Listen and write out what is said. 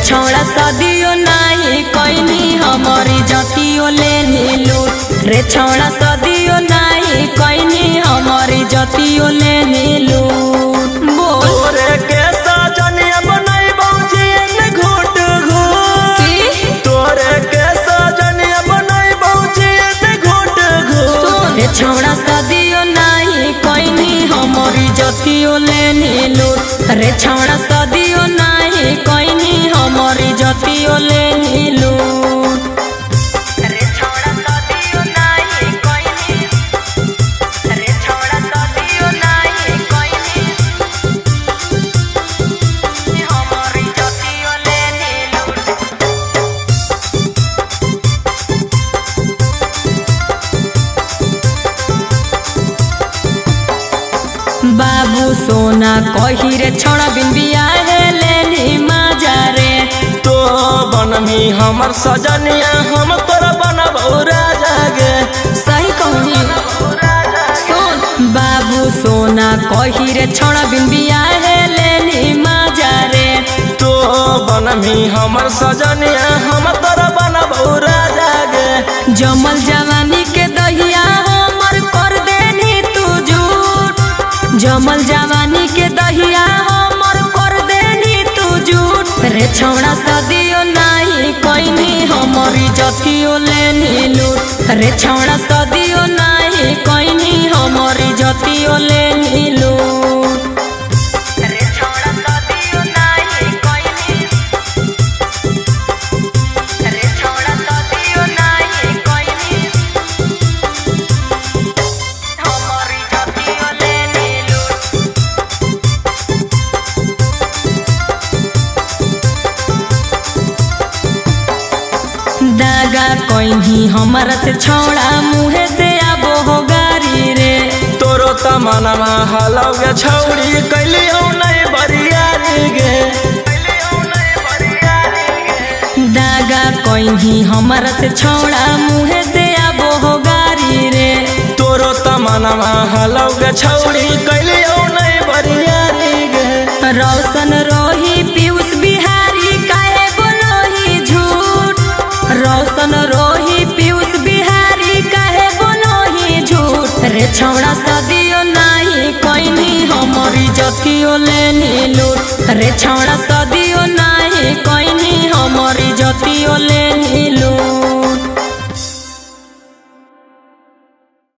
छौड़ा सदियो नहीं कोइनी हमारी जतियो लेनी लूट रे छौड़ा सदियो नहीं कोइनी हमारी जतियो लेनी लूट। बोल के सजनिया बनाई बौजी ने घूट घूट तोरे के सजनिया बनाई बौजी ने घूट घूट रे छौड़ा सदियो नहीं कोइनी हमारी जतियो लेनी लूट रे छौड़ा सदियो नहीं कोइनी हमारी जतियो लेनी लूट। रे छौड़ा सदियो नहीं कोइनी रे छौड़ा सदियो नहीं कोइनी हमारी जतियो लेनी लूट। बाबू सोना कही रे छौड़ा बिन बियाहे लेनी मजा रे तो बनमी हमर सजनिया हम तोरा बनबौ राजा गे। सही कहनी सुन बाबू सोना कही रे छौड़ा बिन बियाहे लेनी मजा रे तो बनमी हमर सजनिया हम तोरा बनबौ राजा गे। जमल जवानी के दहिया हमर कर देनी तू झूठ जमल जवानी के दहिया हमर कर देनी तू झूठ रे छौड़ा सदियो नहीं कोइनी हमारी जतियो लेनी लूट रे छौड़ा सदियो नहीं कोइनी हमारी जतियो लेनी लूट। रे छौड़ा सदियो नहीं कोइनी रे छौड़ा सदियो नहीं कोइनी हमारी जतियो लेनी लूट। दागा कोइनी हमारा से छौड़ा मुहे से आबो हो गारी रे तोरो तमनमा हलौगे छौड़ी कैलियो नहीं बरियारी गे। दागा कोइनी हमारा से छौड़ा मुहे से आबो हो गारी रे तोरो तमनमा हलौगे छौड़ी कैलियो नहीं बरियारी गे। रोशन रोही पीयूष बिहारी काहे बोलोही झूठ रोशन रोही पीयूष बिहारी काहे बोलोही झूठ रे छौड़ा सदियो नहीं कोइनी हमारी जतियो लेनी लूट रे छौड़ा सदियो नहीं कोइनी हमारी जतियो ले